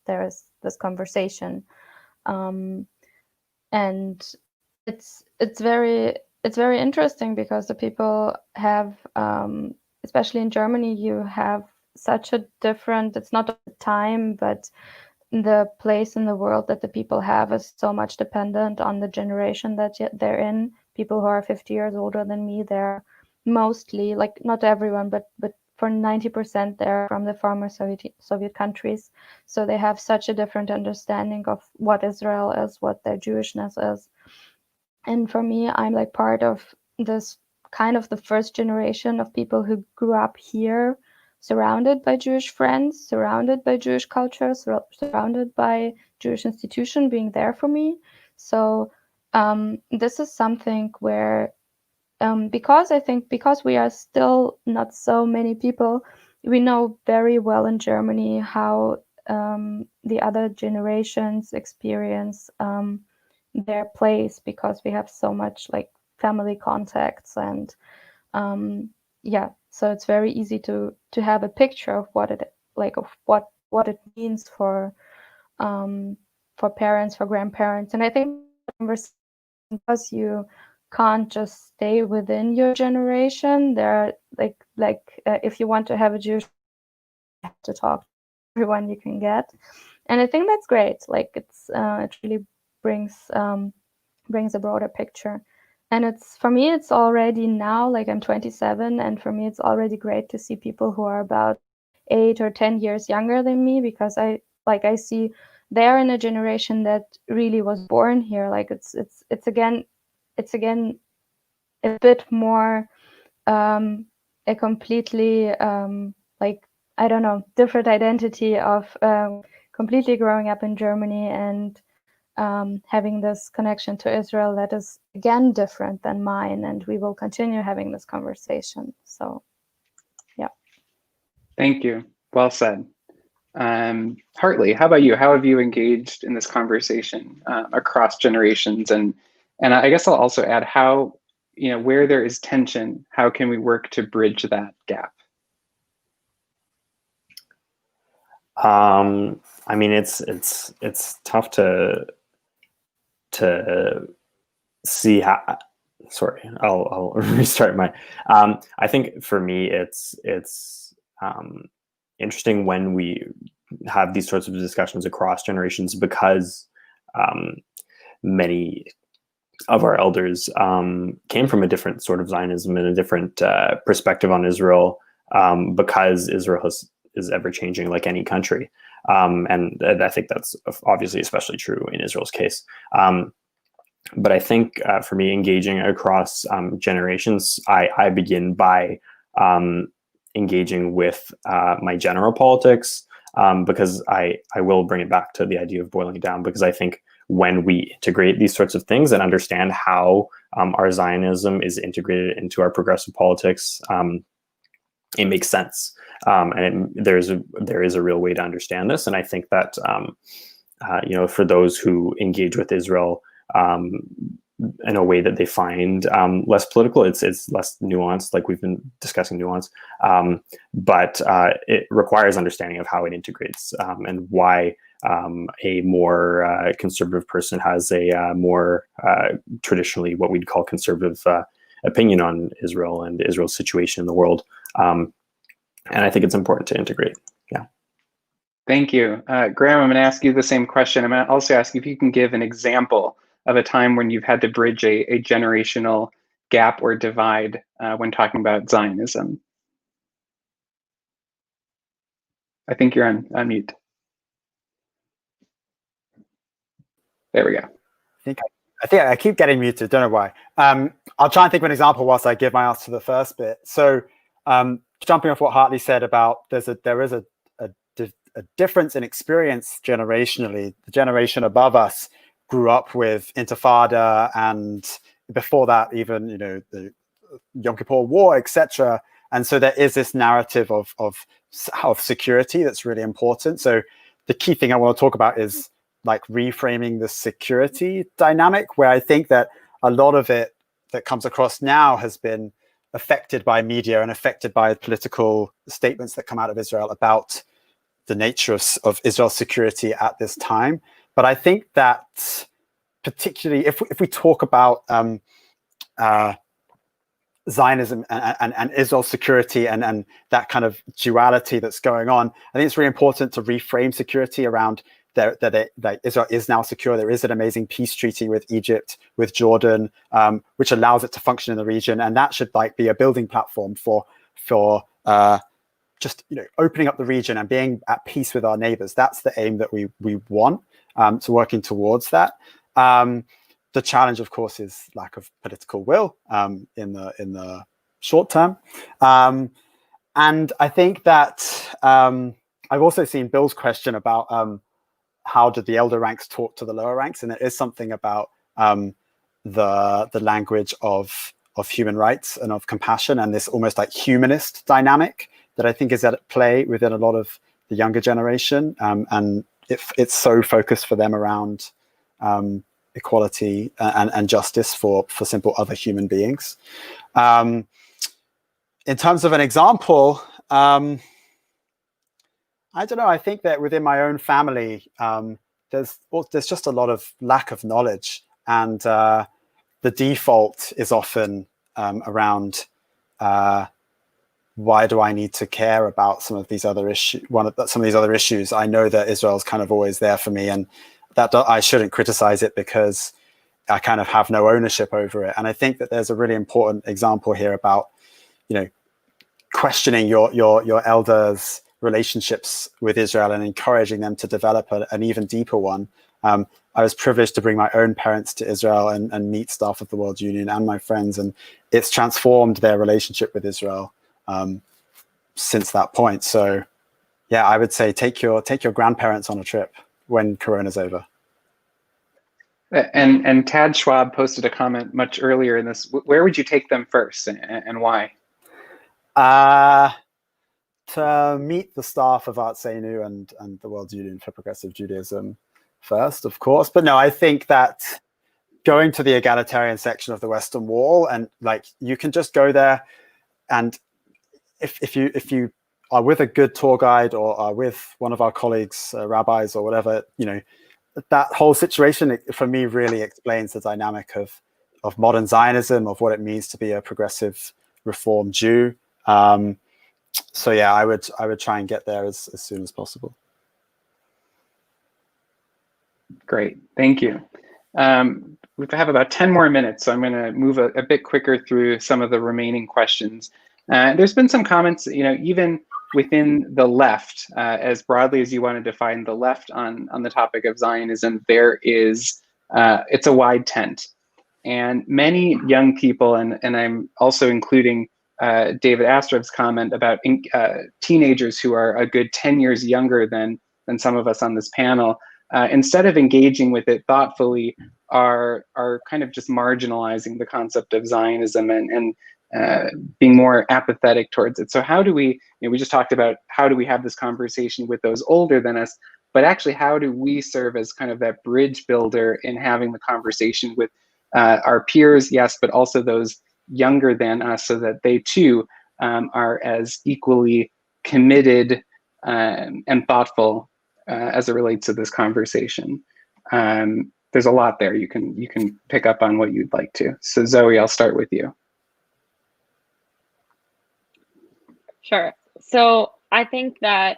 Speaker 5: there is this conversation. And it's very interesting because the people have, especially in Germany, you have such a different, it's not the time, but the place in the world that the people have is so much dependent on the generation that they're in. People who are 50 years older than me, they're mostly, like, not everyone, but for 90% they're from the former Soviet countries. So they have such a different understanding of what Israel is, what their Jewishness is. And for me, I'm like part of this kind of the first generation of people who grew up here, surrounded by Jewish friends, surrounded by Jewish culture, surrounded by Jewish institution being there for me. So this is something where, because we are still not so many people, we know very well in Germany how the other generations experience their place, because we have so much like family contacts, and yeah, so it's very easy to have a picture of what it what it means for parents, for grandparents. And I think because you can't just stay within your generation, there are if you want to have a Jewish, you have to talk to everyone you can get. And I think that's great. Like it really brings a broader picture. And it's, for me, it's already now, like I'm 27, and for me it's already great to see people who are about 8 or 10 years younger than me, because I see they're in a generation that really was born here. Like it's again a bit more a completely like, I don't know, different identity of completely growing up in Germany and having this connection to Israel that is again different than mine, and we will continue having this conversation. So, yeah.
Speaker 2: Thank you. Well said. Hartley, how about you? How have you engaged in this conversation across generations? And I guess I'll also add how, where there is tension, how can we work to bridge that gap?
Speaker 4: I mean, it's tough to see how. Sorry, I'll restart my. I think for me, it's interesting when we have these sorts of discussions across generations, because many of our elders came from a different sort of Zionism and a different perspective on Israel, because Israel is ever changing like any country. And I think that's obviously especially true in Israel's case. But I think for me, engaging across generations, I begin by engaging with my general politics, because I will bring it back to the idea of boiling it down, because I think when we integrate these sorts of things and understand how our Zionism is integrated into our progressive politics, it makes sense. And there is a real way to understand this. And I think that, for those who engage with Israel in a way that they find less political, it's less nuanced, like we've been discussing nuance, but it requires understanding of how it integrates, and why a more conservative person has a more traditionally what we'd call conservative opinion on Israel and Israel's situation in the world. And I think it's important to integrate. Yeah.
Speaker 2: Thank you. Graham, I'm going to ask you the same question. I'm going to also ask you if you can give an example of a time when you've had to bridge a generational gap or divide when talking about Zionism. I think you're on mute. There we go.
Speaker 7: I think I keep getting muted. Don't know why. I'll try and think of an example whilst I give my answer to the first bit. So, jumping off what Hartley said about there is a difference in experience generationally. The generation above us grew up with Intifada, and before that, even the Yom Kippur War, etc. And so there is this narrative of security that's really important. So the key thing I want to talk about is like reframing the security dynamic, where I think that a lot of it that comes across now has been affected by media and affected by political statements that come out of Israel about the nature of Israel's security at this time. But I think that particularly if we talk about Zionism and Israel's security and that kind of duality that's going on, I think it's really important to reframe security around that Israel is now secure. There is an amazing peace treaty with Egypt, with Jordan, which allows it to function in the region, and that should be a building platform for just opening up the region and being at peace with our neighbors. That's the aim that we want. So working towards that. The challenge, of course, is lack of political will in the short term, and I think that I've also seen Bill's question about how did the elder ranks talk to the lower ranks, and there is something about the language of human rights and of compassion, and this almost like humanist dynamic that I think is at play within a lot of the younger generation, and it's so focused for them around equality and justice for simple other human beings. In terms of an example, I don't know. I think that within my own family, there's just a lot of lack of knowledge, and the default is often around why do I need to care about some of these other issues? I know that Israel's kind of always there for me, and that I shouldn't criticize it because I kind of have no ownership over it. And I think that there's a really important example here about questioning your elders' relationships with Israel and encouraging them to develop an even deeper one. I was privileged to bring my own parents to Israel and meet staff of the World Union and my friends, and it's transformed their relationship with Israel since that point. So yeah, I would say take your grandparents on a trip when Corona's over.
Speaker 2: And Tad Schwab posted a comment much earlier in this. Where would you take them first, and why?
Speaker 7: To meet the staff of Artsenu and the World Union for Progressive Judaism first, of course. But no, I think that going to the egalitarian section of the Western Wall, and like you can just go there, and if you are with a good tour guide or are with one of our colleagues, rabbis or whatever, you know, that whole situation for me really explains the dynamic of modern Zionism, of what it means to be a progressive Reform Jew. So yeah, I would try and get there as soon as possible.
Speaker 2: Great, thank you. We have about 10 more minutes, so I'm going to move a bit quicker through some of the remaining questions. There's been some comments, you know, even within the left, as broadly as you want to define the left on the topic of Zionism, there is, it's a wide tent. And many young people, and I'm also including David Astrov's comment about teenagers who are a good 10 years younger than some of us on this panel, instead of engaging with it thoughtfully, are kind of just marginalizing the concept of Zionism and being more apathetic towards it. So how do we, you know, we just talked about how do we have this conversation with those older than us, but actually how do we serve as kind of that bridge builder in having the conversation with our peers, yes, but also those younger than us, so that they too are as equally committed and thoughtful as it relates to this conversation. There's a lot there. You can pick up on what you'd like to. So Zoe, I'll start with you.
Speaker 3: Sure. So I think that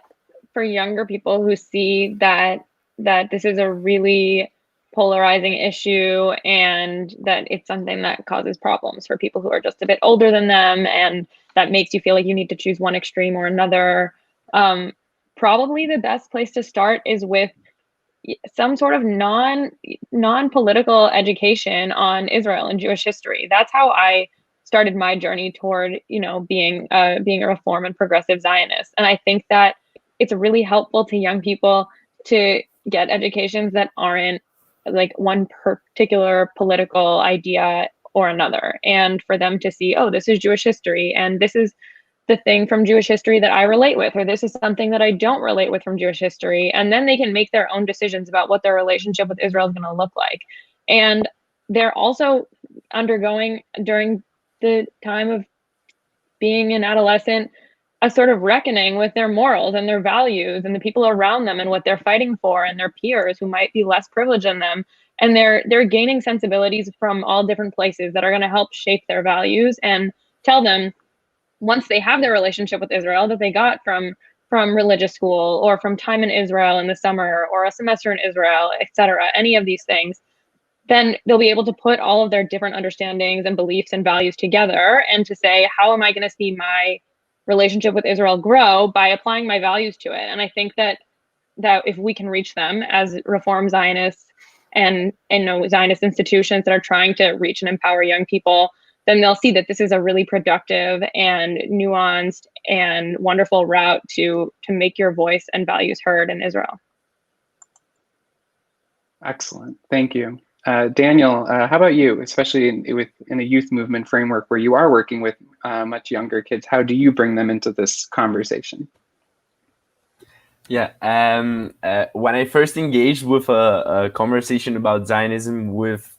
Speaker 3: for younger people who see that this is a really polarizing issue and that it's something that causes problems for people who are just a bit older than them, and that makes you feel like you need to choose one extreme or another, probably the best place to start is with some sort of non-political education on Israel and Jewish history. That's how I started my journey toward, you know, being a reform and progressive Zionist. And I think that it's really helpful to young people to get educations that aren't like one particular political idea or another, and for them to see, oh, this is Jewish history, and this is the thing from Jewish history that I relate with, or this is something that I don't relate with from Jewish history. And then they can make their own decisions about what their relationship with Israel is going to look like. And they're also undergoing, during the time of being an adolescent, a sort of reckoning with their morals and their values and the people around them and what they're fighting for, and their peers who might be less privileged than them. And they're gaining sensibilities from all different places that are going to help shape their values and tell them, once they have their relationship with Israel that they got from religious school or from time in Israel in the summer or a semester in Israel, etc., any of these things, then they'll be able to put all of their different understandings and beliefs and values together and to say, how am I going to see my relationship with Israel grow by applying my values to it? And I think that if we can reach them as Reform Zionists and you know, Zionist institutions that are trying to reach and empower young people, then they'll see that this is a really productive and nuanced and wonderful route to make your voice and values heard in Israel.
Speaker 2: Excellent, thank you. Daniel, how about you, especially in a youth movement framework where you are working with much younger kids? How do you bring them into this conversation?
Speaker 6: Yeah, when I first engaged with a conversation about Zionism with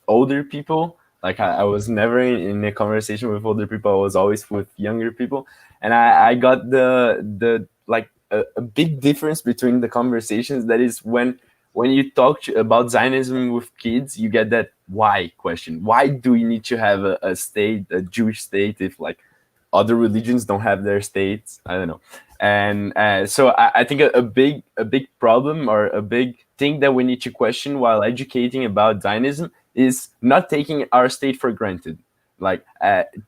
Speaker 6: older people, like I was never in a conversation with older people. I was always with younger people, and I got the like a big difference between the conversations. That is when you talk about Zionism with kids, you get that why question. Why do we need to have a state, a Jewish state, if like other religions don't have their states? I don't know. And so I think a big problem or a big thing that we need to question while educating about Zionism is not taking our state for granted. Like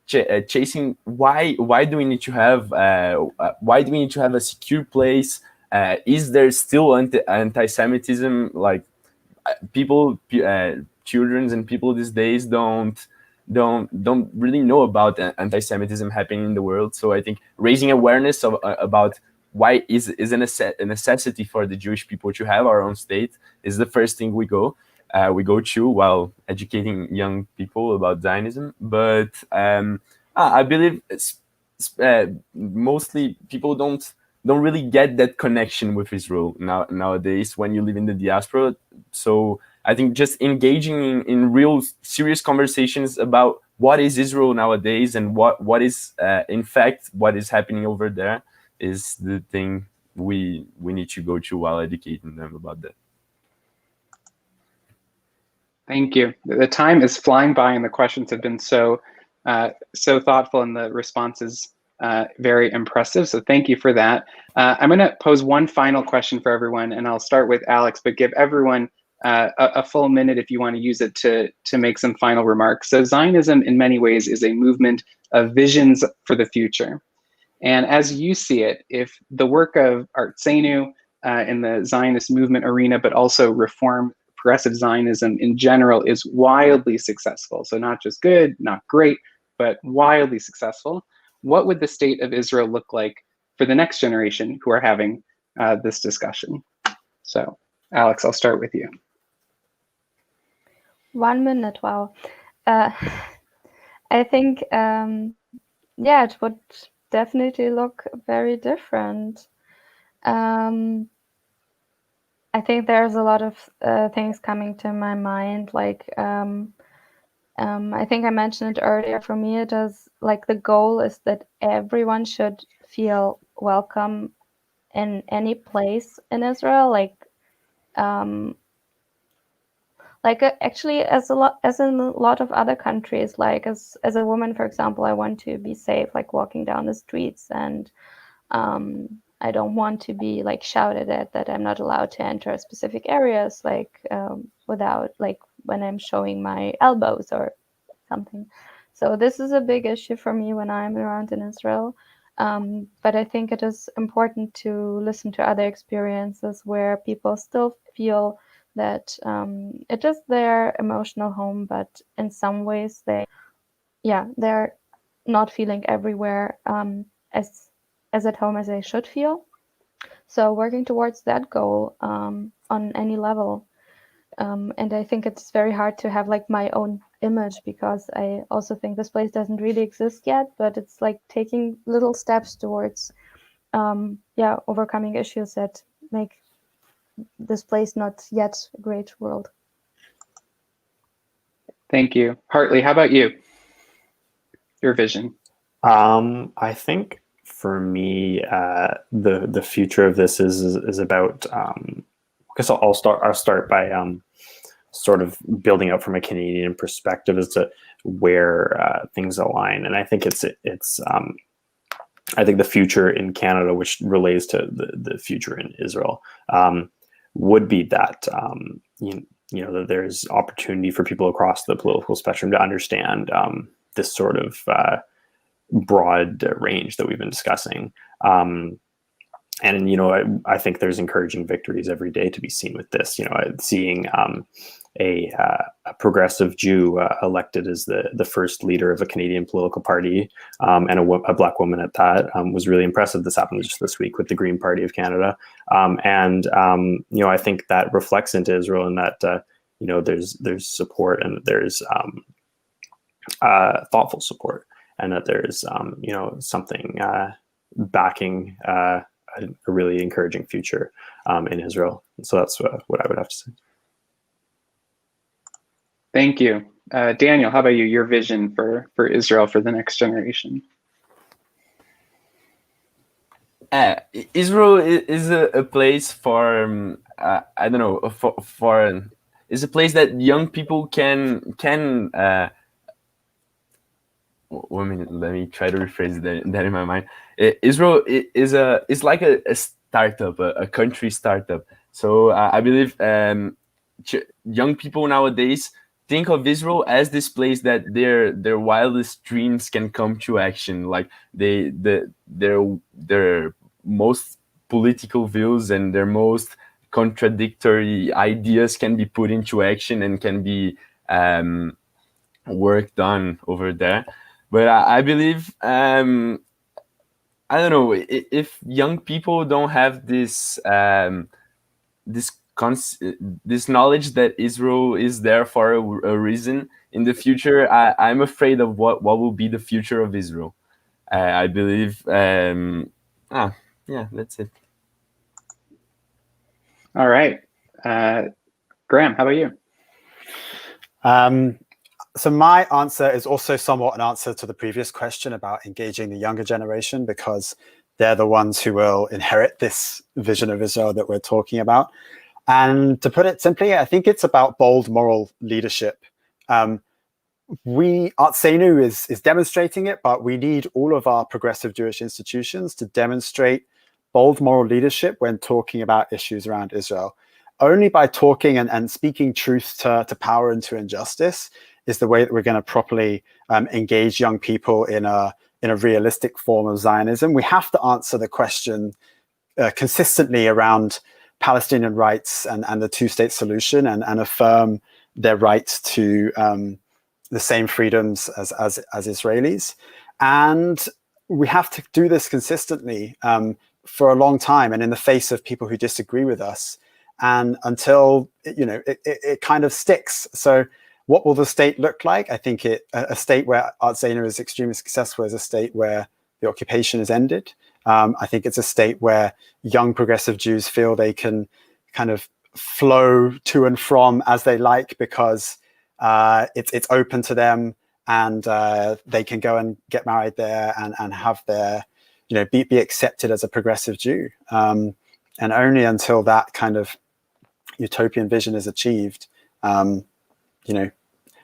Speaker 6: chasing why do we need to have a secure place? Is there still anti-Semitism? Like people, children and people these days don't really know about anti-Semitism happening in the world. So I think raising awareness about why is a necessity for the Jewish people to have our own state is the first thing we go to while educating young people about Zionism. But I believe mostly people don't really get that connection with Israel nowadays when you live in the diaspora. So I think just engaging in real serious conversations about what is Israel nowadays and what is in fact what is happening over there is the thing we need to go to while educating them about that.
Speaker 2: Thank you. The time is flying by, and the questions have been so thoughtful, and the responses very impressive. So thank you for that. I'm going to pose one final question for everyone, and I'll start with Alex, but give everyone a full minute if you want to use it to make some final remarks. So Zionism, in many ways, is a movement of visions for the future. And as you see it, if the work of Artsenu in the Zionist movement arena, but also Reform progressive Zionism in general, is wildly successful, so not just good, not great, but wildly successful, what would the state of Israel look like for the next generation who are having this discussion? So, Alex, I'll start with you.
Speaker 5: 1 minute, wow. I think, yeah, it would definitely look very different. I think there's a lot of things coming to my mind, like I think I mentioned it earlier. For me, it is like the goal is that everyone should feel welcome in any place in Israel, actually as in a lot of other countries. Like as a woman, for example, I want to be safe, like walking down the streets, and I don't want to be like shouted at that I'm not allowed to enter specific areas, like without, like when I'm showing my elbows or something. So this is a big issue for me when I'm around in Israel. But I think it is important to listen to other experiences where people still feel that it is their emotional home, but in some ways they're not feeling everywhere as at home as they should feel. So working towards that goal on any level. And I think it's very hard to have like my own image, because I also think this place doesn't really exist yet, but it's like taking little steps towards overcoming issues that make this place not yet a great world.
Speaker 2: Thank you. Hartley, how about you? Your vision.
Speaker 4: I think for me, the future of this is about. I guess I'll start by sort of building up from a Canadian perspective as to where things align, and I think it's I think the future in Canada, which relates to the future in Israel, would be that that there's opportunity for people across the political spectrum to understand this sort of broad range that we've been discussing. And I think there's encouraging victories every day to be seen with this. Seeing a progressive Jew elected as the first leader of a Canadian political party, and a Black woman at that, was really impressive. This happened just this week with the Green Party of Canada, I think that reflects into Israel, in that there's support, and there's thoughtful support, and that there's something backing a really encouraging future in Israel. So that's what I would have to say.
Speaker 2: Thank you. Daniel, how about you? Your vision for Israel for the next generation?
Speaker 6: Israel is a place for I don't know, for is a place that young people can 1 minute, let me try to rephrase that in my mind. Israel is like a startup, a country startup. So I believe young people nowadays think of Israel as this place that their wildest dreams can come to action. Like their most political views and their most contradictory ideas can be put into action and can be work done over there. But I believe I don't know, if young people don't have this this knowledge that Israel is there for a reason in the future, I'm afraid of what will be the future of Israel. I believe. Yeah, that's it.
Speaker 2: All right. Graham, how about you?
Speaker 7: So my answer is also somewhat an answer to the previous question about engaging the younger generation, because they're the ones who will inherit this vision of Israel that we're talking about. And to put it simply, I think it's about bold moral leadership. Artseinu is demonstrating it, but we need all of our progressive Jewish institutions to demonstrate bold moral leadership when talking about issues around Israel. Only by talking and speaking truth to power and to injustice is the way that we're going to properly engage young people in a realistic form of Zionism. We have to answer the question consistently around Palestinian rights and the two-state solution, and affirm their right to the same freedoms as Israelis. And we have to do this consistently for a long time, and in the face of people who disagree with us, and until it kind of sticks. So what will the state look like? I think a state where Artseinu is extremely successful is a state where the occupation is ended. I think it's a state where young progressive Jews feel they can kind of flow to and from as they like, because it's open to them, and they can go and get married there and have their, be accepted as a progressive Jew. And only until that kind of utopian vision is achieved,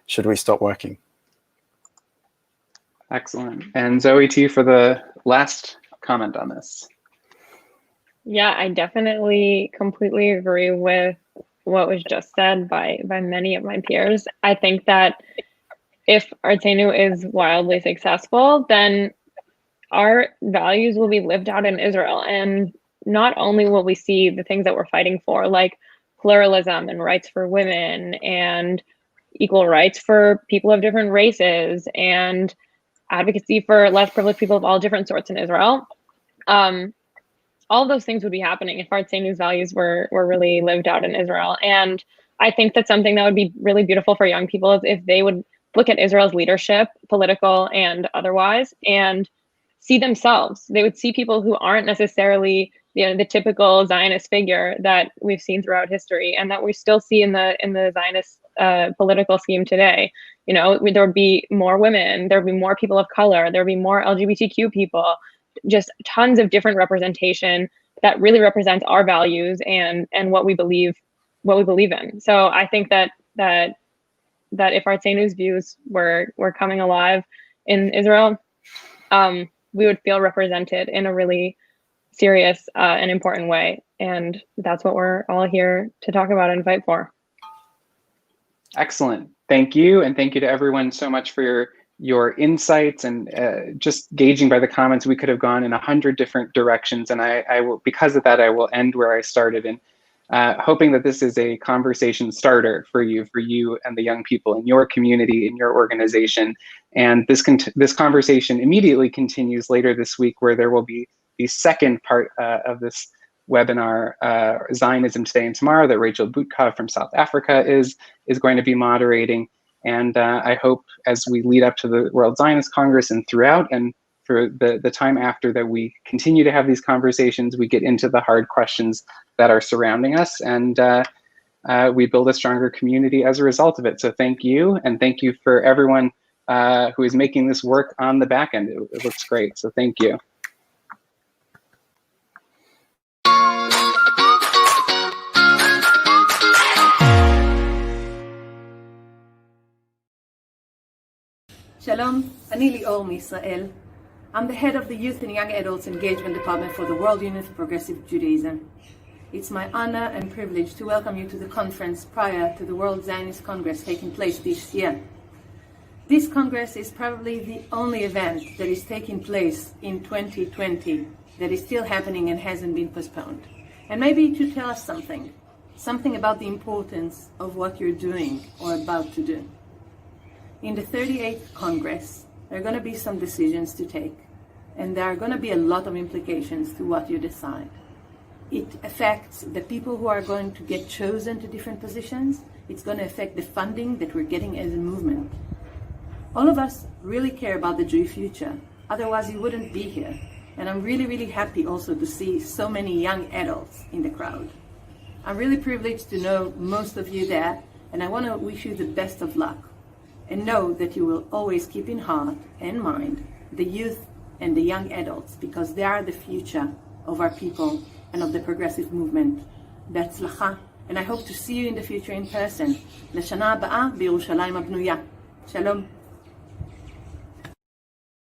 Speaker 7: should we stop working.
Speaker 2: Excellent. And Zoe, to you for the last comment on this.
Speaker 3: Yeah, I definitely completely agree with what was just said by many of my peers. I think that if Artseinu is wildly successful, then our values will be lived out in Israel. And not only will we see the things that we're fighting for, like pluralism and rights for women and equal rights for people of different races and advocacy for less privileged people of all different sorts in Israel. All of those things would be happening if Artseinu's values were really lived out in Israel. And I think that's something that would be really beautiful for young people, is if they would look at Israel's leadership, political and otherwise, and see themselves. They would see people who aren't necessarily the typical Zionist figure that we've seen throughout history, and that we still see in the Zionist political scheme today. There would be more women, there would be more people of color, there would be more LGBTQ people, just tons of different representation that really represents our values and what we believe in. So I think that if Artseinu's views were coming alive in Israel, we would feel represented in a really serious and important way. And that's what we're all here to talk about and fight for.
Speaker 2: Excellent. Thank you. And thank you to everyone so much for your insights, and just gauging by the comments, we could have gone in 100 different directions. And I will, because of that, I will end where I started, and hoping that this is a conversation starter for you and the young people in your community, in your organization. And this conversation immediately continues later this week, where there will be the second part of this webinar, Zionism Today and Tomorrow, that Rachel Butkov from South Africa is going to be moderating. And I hope, as we lead up to the World Zionist Congress and throughout, and for the time after, that we continue to have these conversations, we get into the hard questions that are surrounding us, and we build a stronger community as a result of it. So thank you, and thank you for everyone who is making this work on the back end. It looks great, so thank you.
Speaker 8: Shalom, אני ליאור מישראל. I'm the head of the Youth and Young Adults Engagement Department for the World Union for Progressive Judaism. It's my honor and privilege to welcome you to the conference prior to the World Zionist Congress taking place this year. This Congress is probably the only event that is taking place in 2020 that is still happening and hasn't been postponed. And maybe to tell us something about the importance of what you're doing or about to do. In the 38th Congress, there are going to be some decisions to take. and there are going to be a lot of implications to what you decide. It affects the people who are going to get chosen to different positions. It's going to affect the funding that we're getting as a movement. All of us really care about the Jewish future, otherwise you wouldn't be here. And I'm really, really happy also to see so many young adults in the crowd. I'm really privileged to know most of you there, and I want to wish you the best of luck. And know that you will always keep in heart and mind the youth and the young adults, because they are the future of our people and of the progressive movement. Be'atzlacha, and I hope to see you in the future in person. L'shana ha'ba'a b'Yerushalayim habnuya. Shalom.